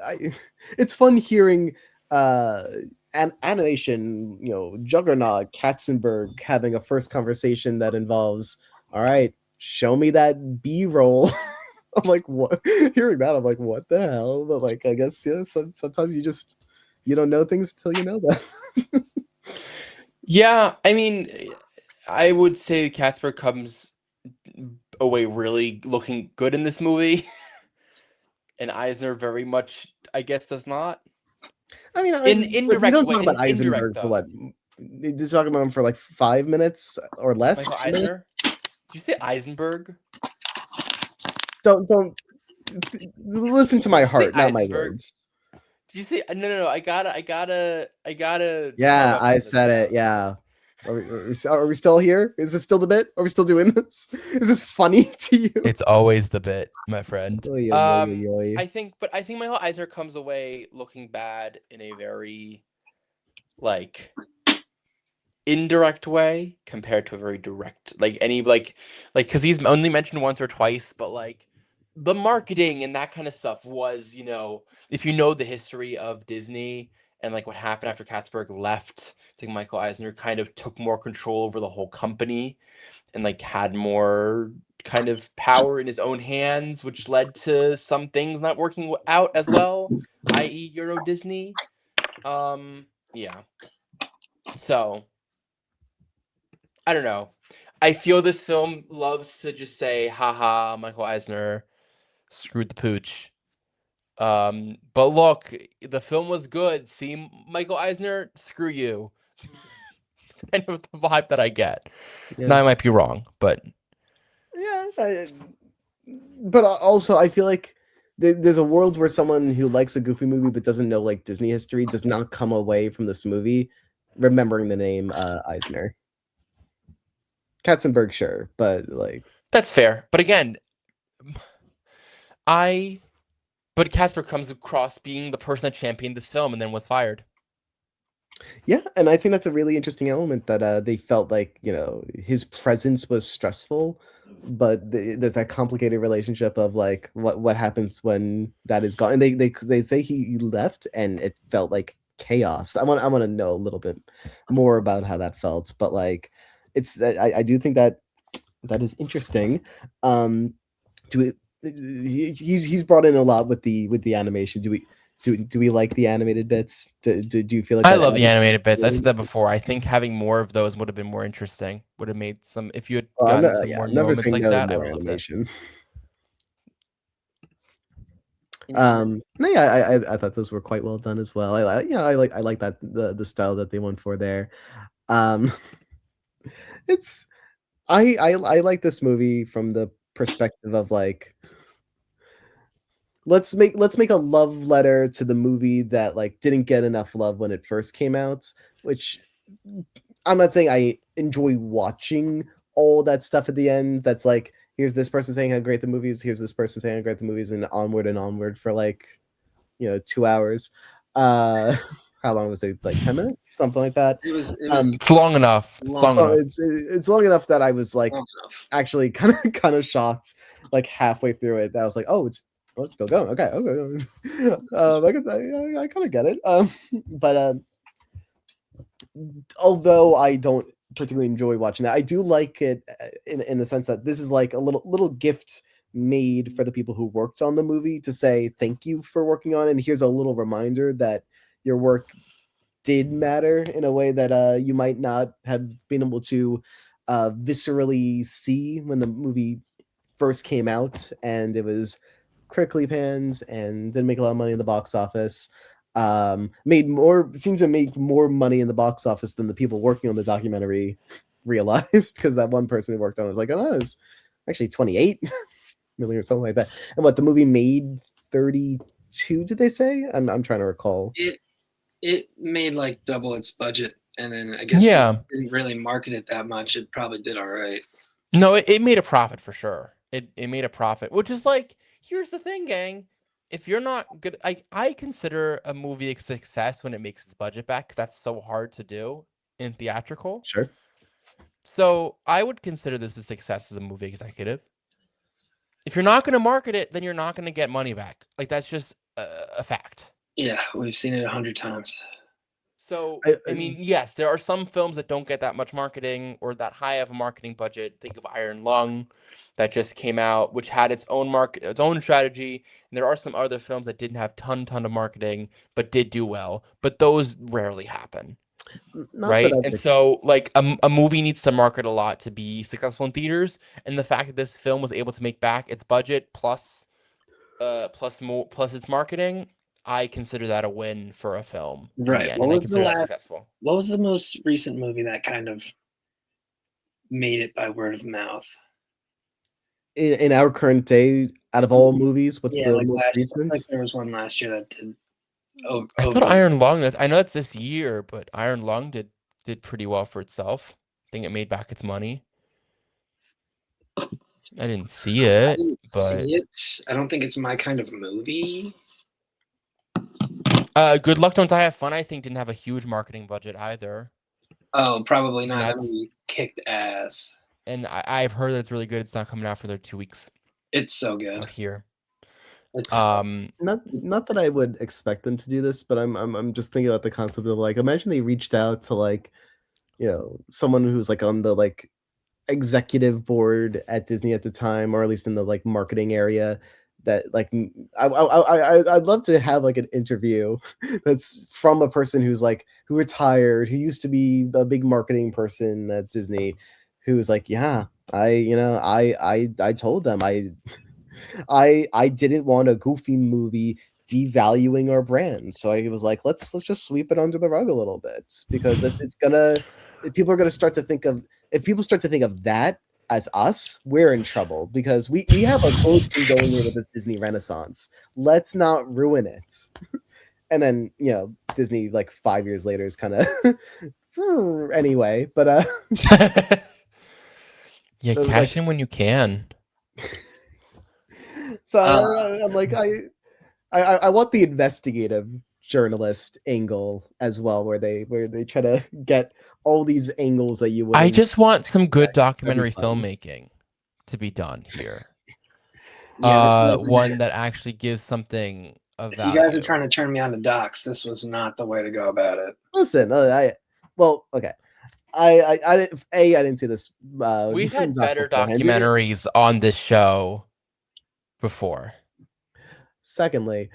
it's fun hearing an animation, juggernaut Katzenberg having a first conversation that involves, all right, show me that B-roll. I'm like, what? Hearing that, I'm like, what the hell? But like, I guess sometimes you don't know things until you know that. Yeah, I mean, I would say Casper comes away really looking good in this movie, and Eisner very much, I guess, does not. I mean, In but you indirect don't way, talk about indirect Eisenberg for though. what? You talk about him for like 5 minutes or less. Michael 2 minutes. Eisner. Did you say Eisenberg? Don't listen to my Did you say heart, not my Eisenberg? words. Did you say no? I gotta Yeah, follow up I on this said it. now. Yeah. Are we still here? Is this still the bit? Are we still doing this? Is this funny to you? It's always the bit, my friend. Oy, oy, oy, oy, oy. I think Michael Eisner comes away looking bad in a very like indirect way compared to a very direct because he's only mentioned once or twice, but like the marketing and that kind of stuff was, if you know the history of Disney and like what happened after Katzberg left think Michael Eisner kind of took more control over the whole company and like had more kind of power in his own hands, which led to some things not working out as well, i.e. Euro Disney. Yeah. So I don't know. I feel this film loves to just say, haha, Michael Eisner screwed the pooch. But look, the film was good. See, Michael Eisner, screw you. Kind of the vibe that I get. Yeah. Now I might be wrong, but Yeah, but also I feel like there's a world where someone who likes a Goofy movie but doesn't know like Disney history does not come away from this movie remembering the name Eisner. Katzenberg, sure, but like that's fair. But again, but Casper comes across being the person that championed this film and then was fired. yeah, and I think that's a really interesting element that they felt like his presence was stressful, but there's that complicated relationship of like what happens when that is gone. And they say he left and it felt like chaos. I want to know a little bit more about how that felt, but like I do think that is interesting. Do we, he's brought in a lot with the animation. Do we like the animated bits? Do you feel like I that love the added animated bits. I really? said that before. I think having more of those would have been more interesting. Would have made some. If you had Oh, gotten some more I'm never moments saying like no to that, I more would have loved it. animation. Mhm. No, yeah, I thought those were quite well done as well. I like that the style that they went for there. Um, it's I like this movie from the perspective of like let's make a love letter to the movie that like didn't get enough love when it first came out, which I'm not saying I enjoy watching all that stuff at the end. That's like here's this person saying how great the movie is, here's this person saying how great the movie is, and onward for like 2 hours. Uh, how long was it? Like 10 minutes, something like that. It was It's long enough. It's long long, So enough. it's long enough that I was like long enough. actually kind of shocked, like halfway through it. That I was like, oh, it's still going. Okay, okay. I kind of get it. But although I don't particularly enjoy watching that, I do like it in the sense that this is like a little gift made for the people who worked on the movie to say thank you for working on it. And here's a little reminder that your work did matter in a way that you might not have been able to viscerally see when the movie first came out, and it was critically panned and didn't make a lot of money in the box office. Seemed to make more money in the box office than the people working on the documentary realized, because that one person who worked on it was like, oh, no, it was actually 28 million or something like that. And what the movie made 32, did they say? I'm trying to recall. It made like double its budget, and then I guess Yeah. it didn't really market it that much. It probably did all right. No, it made a profit for sure. It made a profit, which is like, here's the thing, gang. If you're not good, I consider a movie a success when it makes its budget back, because that's so hard to do in theatrical. Sure. So I would consider this a success as a movie executive. If you're not going to market it, then you're not going to get money back. Like, that's just a fact. Yeah, we've seen it 100 times. So, I mean, yes, there are some films that don't get that much marketing or that high of a marketing budget. Think of Iron Lung that just came out, which had its own its own strategy. And there are some other films that didn't have ton of marketing, but did do well. But those rarely happen. Not Right? that And so, like, a movie needs to market a lot to be successful in theaters. And the fact that this film was able to make back its budget plus its marketing, I consider that a win for a film. Right. And I consider that successful. What was the most recent movie that kind of made it by word of mouth? in our current day, out of all movies, what's the like most recent? like there was one last year that did. I thought Iron Lung. I know it's this year, but Iron Lung did pretty well for itself. I think it made back its money. I didn't see it. I don't think it's my kind of movie. Good Luck Don't Die Have Fun, I think, didn't have a huge marketing budget either. Oh, probably not. That movie kicked ass. And I've heard that it's really good. It's not coming out for their 2 weeks. It's so good. Out here. It's Not that I would expect them to do this, but I'm just thinking about the concept of like, imagine they reached out to like, someone who's like on the like executive board at Disney at the time, or at least in the like marketing area. That like I'd love to have like an interview that's from a person who's like who retired, who used to be a big marketing person at Disney, who's like, yeah, I told them I didn't want a Goofy movie devaluing our brand. So I was like, let's just sweep it under the rug a little bit, because it's gonna people are gonna start to think of if people start to think of that as us, we're in trouble because we have a good thing going here with this Disney Renaissance. Let's not ruin it. And then, Disney like 5 years later is kind of anyway, but Yeah, like, cash in when you can. so I'm like I want the investigative journalist angle as well, where they try to get all these angles that you would. I just want some good That'd be documentary fun. filmmaking to be done here. yeah. This wasn't One it. that actually gives something of If you guys are value. trying to turn me on to docs, this was not the way to go about it. Listen, okay. I didn't see this. We've film had doc better beforehand. documentaries on this show before. Secondly,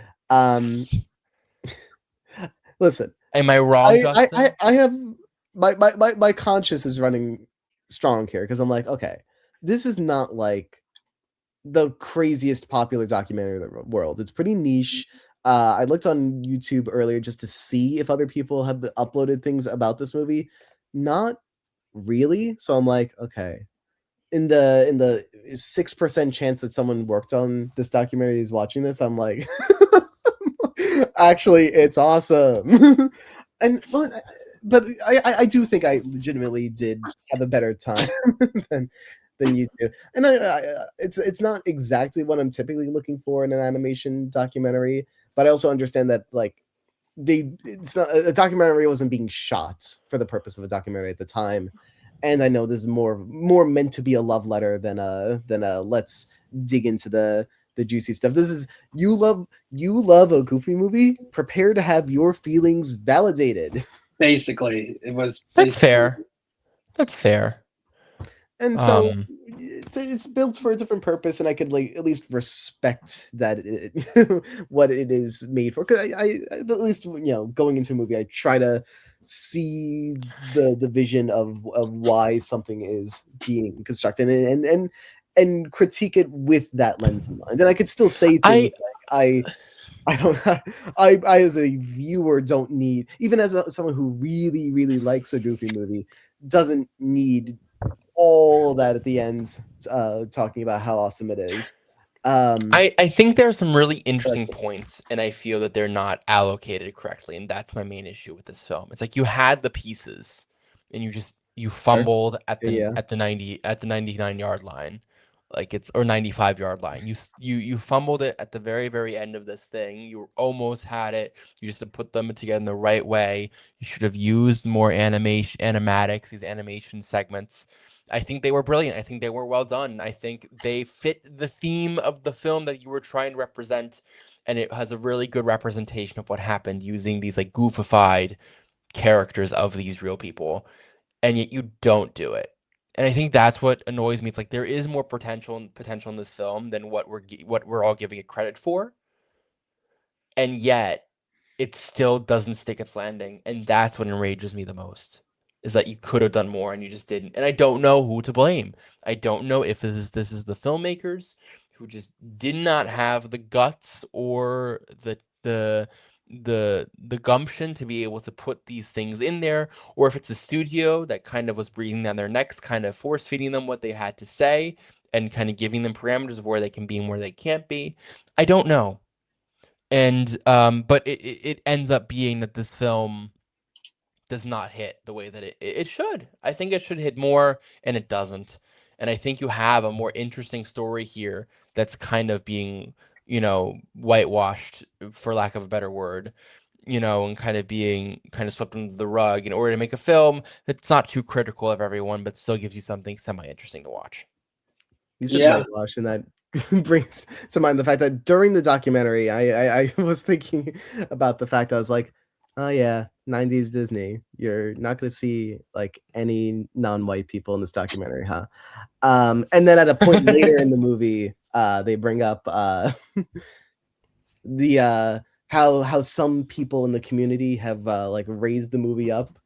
listen, Am I wrong, Justin? I have my conscience is running strong here because I'm like, okay, this is not like the craziest popular documentary in the world. It's pretty niche. I looked on YouTube earlier just to see if other people have uploaded things about this movie. Not really. So I'm like, okay. In the 6% chance that someone worked on this documentary is watching this, I'm like, actually, it's awesome. And but I do think I legitimately did have a better time than you do. And it's not exactly what I'm typically looking for in an animation documentary, but I also understand that like it's not a documentary wasn't being shot for the purpose of a documentary at the time. And I know this is more meant to be a love letter than a let's dig into the juicy stuff. This is you love a Goofy movie, prepare to have your feelings validated. Basically, it was. That's fair. That's fair. And so it's built for a different purpose, and I could like at least respect that what it is made for. Because I at least going into a movie, I try to see the vision of why something is being constructed and critique it with that lens in mind. And I could still say things like I don't I as a viewer don't need, even as someone who really really likes a Goofy movie, doesn't need all that at the end talking about how awesome it is. I think there are some really interesting points, and I feel that they're not allocated correctly, and that's my main issue with this film. It's like you had the pieces, and you fumbled at the 99-yard line, like or 95-yard line. You fumbled it at the very very end of this thing. You almost had it. You just put them together in the right way. You should have used more animatics, these animation segments. I think they were brilliant. I think they were well done. I think they fit the theme of the film that you were trying to represent, and it has a really good representation of what happened using these like goofified characters of these real people, and yet you don't do it. And I think that's what annoys me. It's like there is more potential in this film than what we're all giving it credit for, and yet it still doesn't stick its landing, and that's what enrages me the most. Is that you could have done more and you just didn't. And I don't know who to blame. I don't know if this is the filmmakers who just did not have the guts or the gumption to be able to put these things in there, or if it's a studio that kind of was breathing down their necks, kind of force feeding them what they had to say and kind of giving them parameters of where they can be and where they can't be. I don't know. And but it ends up being that this film does not hit the way that it should. I think it should hit more, and it doesn't. And I think you have a more interesting story here that's kind of being, whitewashed, for lack of a better word, and kind of being kind of swept under the rug in order to make a film that's not too critical of everyone, but still gives you something semi-interesting to watch. You said Yeah. whitewash, and that brings to mind the fact that during the documentary, I was thinking about the fact I was like, oh yeah, 90s Disney. You're not going to see like any non-white people in this documentary, huh? And then at a point later in the movie, they bring up the how some people in the community have like raised the movie up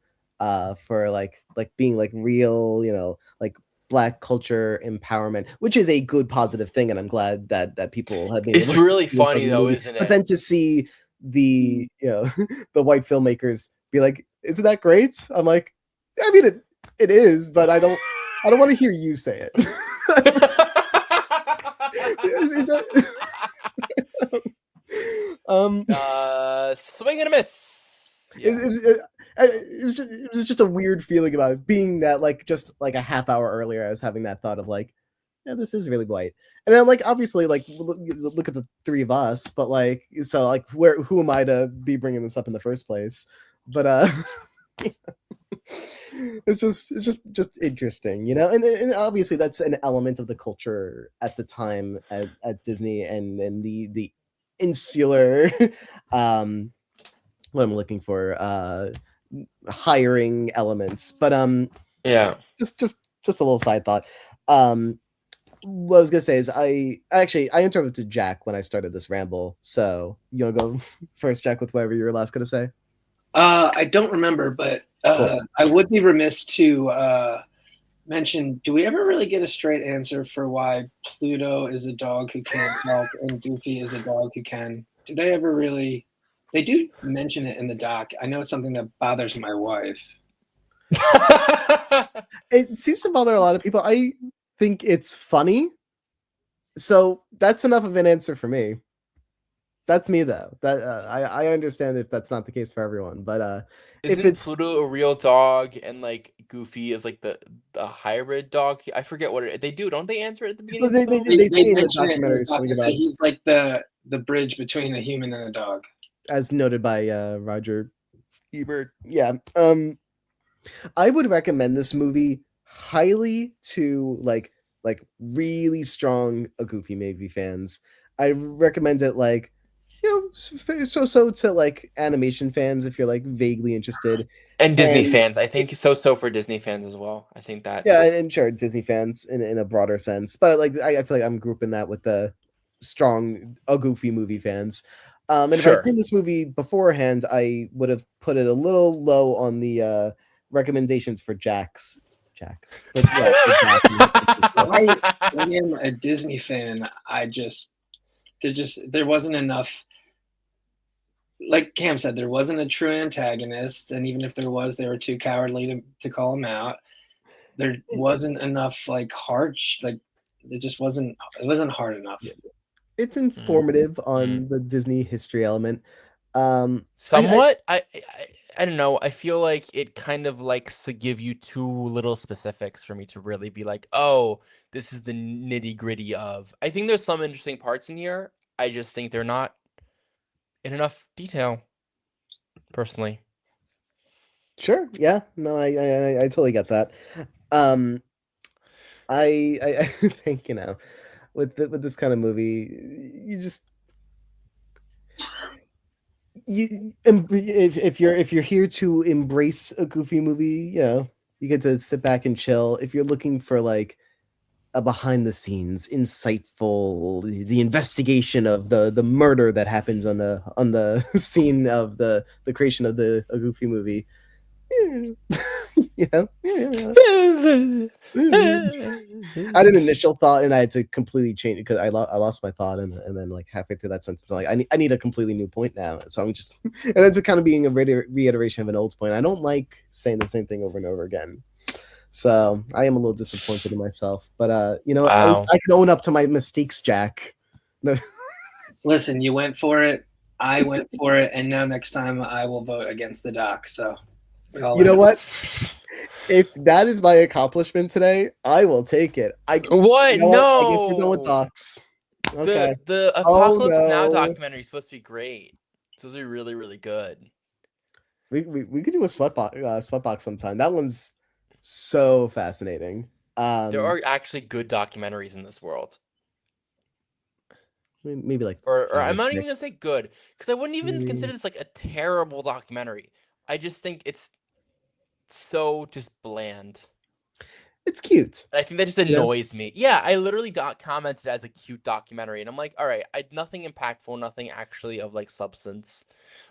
for like being like real, like Black culture empowerment, which is a good positive thing, and I'm glad that people have been It's able to really see themselves funny in the though, movie. isn't But it? then to see the the white filmmakers be like, "Isn't that great?" I'm like, I mean, it is, but I don't want to hear you say it. Is that Swing and a miss. it, Yeah. it, was, it, it was just a weird feeling about it, being that like just like a half hour earlier I was having that thought of like, yeah, this is really white. And then like obviously like look at the three of us, but like so like who am I to be bringing this up in the first place? But it's just interesting, and obviously that's an element of the culture at the time at Disney, and the insular um what I'm looking for, hiring elements. But Yeah. just a little side thought. Um, what I was gonna say is I interrupted Jack when I started this ramble. So you wanna go first, Jack, with whatever you were last gonna say? I don't remember, but Cool. I would be remiss to mention, do we ever really get a straight answer for why Pluto is a dog who can't talk and Goofy is a dog who can? Do they ever really? They do mention it in the doc. I know it's something that bothers my wife. It seems to bother a lot of people. I think it's funny. So that's enough of an answer for me. That's me though. That I understand if that's not the case for everyone, but if Isn't it's Pluto a real dog and like Goofy is like the hybrid dog? I forget what they do. Don't they answer it at the beginning well, of the they film? They say in the mention it in the documentary doc. something They say about, he's like the bridge between a human and a dog. as noted by Roger Ebert. Yeah. I would recommend this movie highly to like really strong a Goofy movie fans. I recommend it like so to like animation fans if you're like vaguely interested. And Disney And fans. I think so for Disney fans as well. I think that yeah, and sure, Disney fans in a broader sense, but like I feel like I'm grouping that with the strong a Goofy movie fans. And if I'd sure. seen this movie beforehand, I would have put it a little low on the recommendations for Jack. But yeah, for Jack. I am a Disney fan. There wasn't enough. Like Cam said, there wasn't a true antagonist, and even if there was, they were too cowardly to call him out. There wasn't enough like heart, like it just wasn't. It wasn't hard enough. Yeah. It's Mm, informative mm. on the Disney history element. I Somewhat. I don't know. I feel like it kind of likes to give you too little specifics for me to really be like, oh, this is the nitty gritty of. I think there's some interesting parts in here. I just think they're not in enough detail, personally. sure, yeah, no, I totally get that. Um, I think with this kind of movie, you just if you're here to embrace a Goofy movie, you get to sit back and chill. If you're looking for like a behind the scenes, insightful, the investigation of the murder that happens on the scene of the creation of the a Goofy movie, yeah. I had an initial thought and I had to completely change it because I lost my thought and then like halfway through that sentence I'm like I need a completely new point now, so I'm just and it's kind of being a reiteration of an old point. I don't like saying the same thing over and over again, so I am a little disappointed in myself, but at least Wow. I can own up to my mistakes, Jack. No, Listen, you went for it. I went for it, and now next time I will vote against the doc. So it all you know ends. what? If that is my accomplishment today, I will take it. You What? know what? I guess we're done with No. docs. Okay. The Oh Apocalypse Now no. documentary is supposed to be great. It's supposed to be really, really good. We could do a sweatbox sometime. That one's so fascinating. There Um, are actually good documentaries in this world. maybe like or 5 or I'm not even gonna say 6. good, because I wouldn't even Maybe. consider this like a terrible documentary. I just think it's so just bland. It's cute. And I think that just You know? annoys me. Yeah, I literally commented as a cute documentary, and I'm like, all right, nothing impactful, nothing actually of like substance,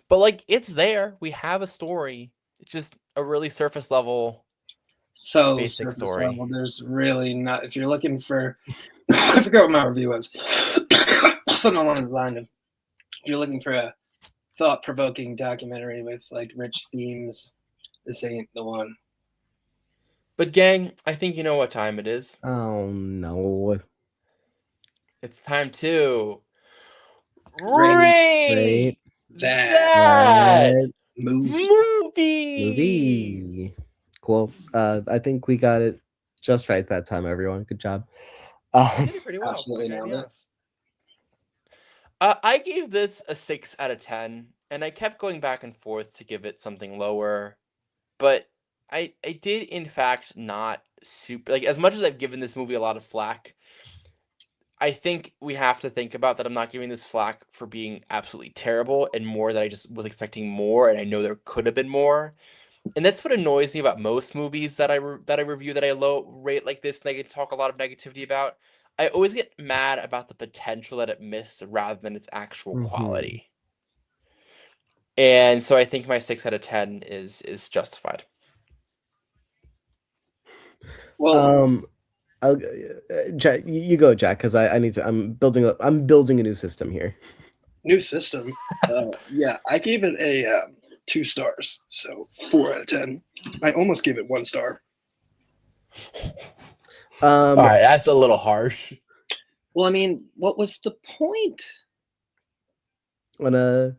but like it's there. We have a story. It's just a really surface level, So basic surface story. level, there's really not. If you're looking for, I forget what my review was. Something along the line of, if you're looking for a thought-provoking documentary with like rich themes, this ain't the one. But gang, I think you know what time it is. Oh no. It's time to Rate rate that that movie. movie. Movie. Cool. I think we got it just right that time, everyone. Good job. You did it pretty well. Absolutely I gotta be nailed it. honest. I gave this a 6 out of 10, and I kept going back and forth to give it something lower, but I did in fact not super like as much as I've given this movie a lot of flack. I think we have to think about that I'm not giving this flack for being absolutely terrible, and more that I just was expecting more, and I know there could have been more. And that's what annoys me about most movies that I review that I low rate like this, and I can talk a lot of negativity about. I always get mad about the potential that it missed rather than its actual Mhm. quality. And so I think my 6 out of 10 is justified. Well, I'll, Jack, you go, Jack, because I need to. I'm building a new system here. new system. Yeah, I gave it a 2 stars, so 4 out of 10. I almost gave it 1 star. All right, that's a little harsh. Well, I mean, what was the point? On a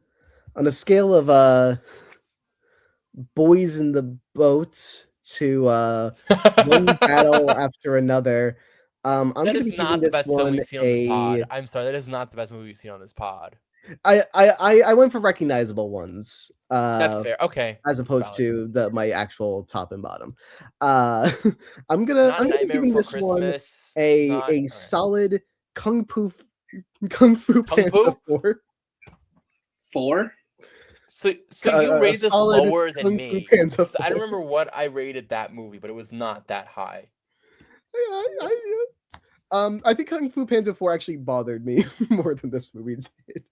scale of boys in the boat to one battle after another, I'm That gonna is be giving not the this best film one we've seen on this pod. a. I'm sorry, that is not the best movie we've seen on this pod. I went for recognizable ones. That's fair. Okay, As it's opposed valid. to my actual top and bottom. Uh, I'm gonna Not be Nightmare giving Before this one Christmas. a Not all right. solid Kung Fu Kung Panda Fu? 4. 4? So you A rated this solid lower than Kung Fu me. Panda 4. 'Cause I don't remember what I rated that movie, but it was not that high. Yeah, I think Kung Fu Panda 4 actually bothered me more than this movie did.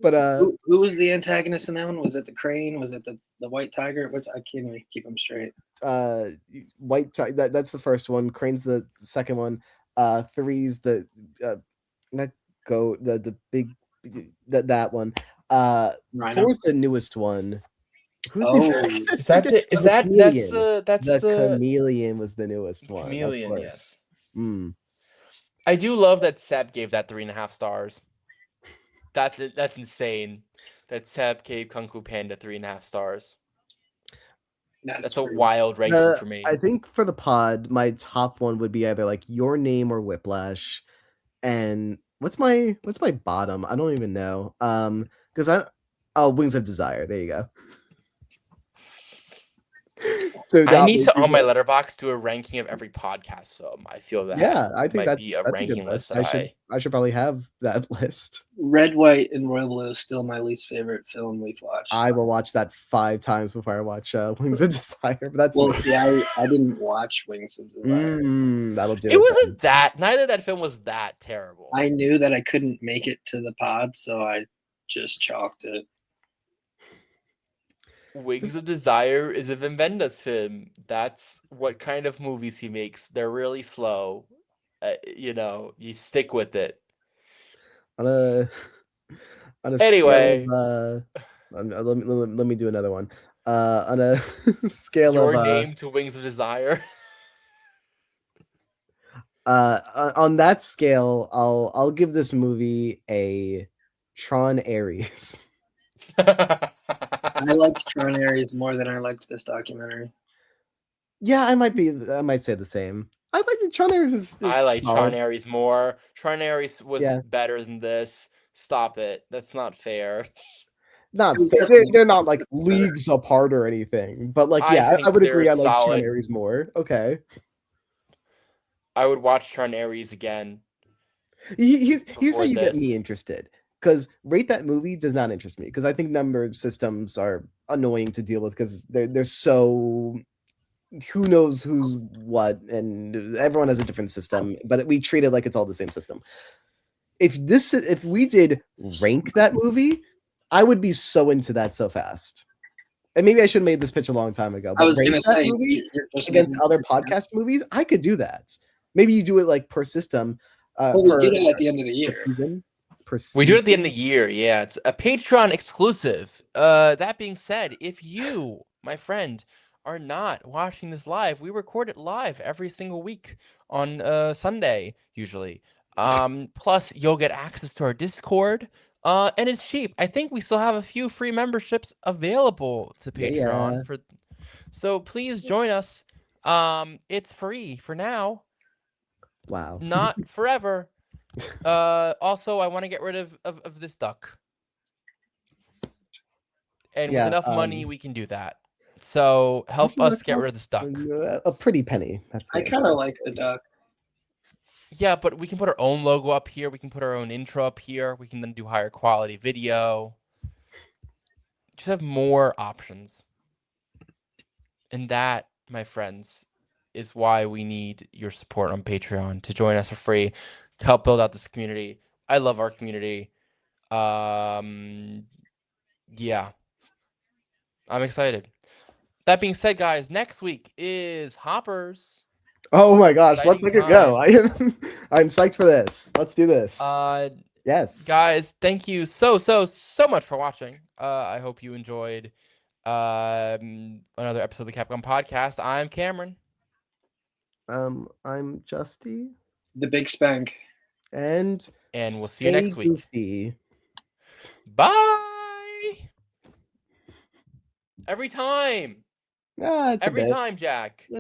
But Who was the antagonist in that one? Was it the crane? Was it the white tiger? Which I can't even keep them straight. that's the first one. Crane's the second one. Three's the not go the big that one. Rhino. Four's the newest one. Who's Oh. the Is that second? the, is The that chameleon. that's The the chameleon was the newest one, of chameleon? course. Yes. Mm. I do love that Seb gave that 3.5 stars. That's insane. That Seb gave Kung Fu Panda 3.5 stars. That's a wild ranking for me. I think for the pod, my top one would be either like Your Name or Whiplash. And what's my bottom? I don't even know. Because Wings of Desire. There you go. So I need to obviously on my letterbox do a ranking of every podcast film. I feel that yeah, I think might that's be a a good ranking list list. that I should probably have that list. Red, White, and Royal Blue is still my least favorite film we've watched. I will watch that 5 times before I watch Wings of Desire. But that's Well, me. see, I didn't watch Wings of Desire. That'll do it. It wasn't that. Neither that film was that terrible. I knew that I couldn't make it to the pod, so I just chalked it. Wings of Desire is a Wim Wenders film. That's what kind of movies he makes. They're really slow. You stick with it. On a Anyway, scale of let me do another one. On a scale Your of Name to Wings of Desire. on that scale, I'll give this movie a Tron Ares. I liked Tron Ares more than I liked this documentary. Yeah, I might say the same. I like the Tron Ares is I like solid. Tron Ares more. Tron Ares was Yeah. better than this. Stop it. That's not fair. Not they're not like leagues apart or anything, but like yeah, I would agree. I like Tron Ares more. Okay. I would watch Tron Ares again. Here's how before you get me this. interested. Because Rate That Movie does not interest me. Because I think number systems are annoying to deal with because they're so who knows who's what, and everyone has a different system, but we treat it like it's all the same system. If we did rank that movie, I would be so into that so fast. And maybe I should have made this pitch a long time ago, I but was rank gonna that say movie you're just against making. other podcast movies, I could do that. Maybe you do it like per system, Well, we per did it at the end of the per year. season, per We do it at the end season. of the year. Yeah, it's a Patreon exclusive. That being said, if you, my friend, are not watching this live, we record it live every single week on Sunday usually. Plus you'll get access to our Discord. And it's cheap. I think we still have a few free memberships available to Patreon Yeah. for, so please join us. It's free for now, Wow. not forever. Also, I want to get rid of this duck. And with Yeah. enough money, we can do that. So help Actually, us that get rid of costs this duck. a pretty penny. That's the I answer. kind of like the suppose. duck. Yeah, but we can put our own logo up here. We can put our own intro up here. We can then do higher quality video. Just have more options. And that, my friends, is why we need your support on Patreon to join us for free, to help build out this community. I love our community. Yeah. I'm excited. That being said, guys, next week is Hoppers. Oh my gosh, let's Exciting make it go. time. I'm psyched for this. Let's do this. Yes. Guys, thank you so much for watching. I hope you enjoyed another episode of the Capcom Podcast. I'm Cameron. I'm Justy. The Big Spank. And we'll see you next week. Goofy. Bye. Every time. It's Every a bit. time, Jack.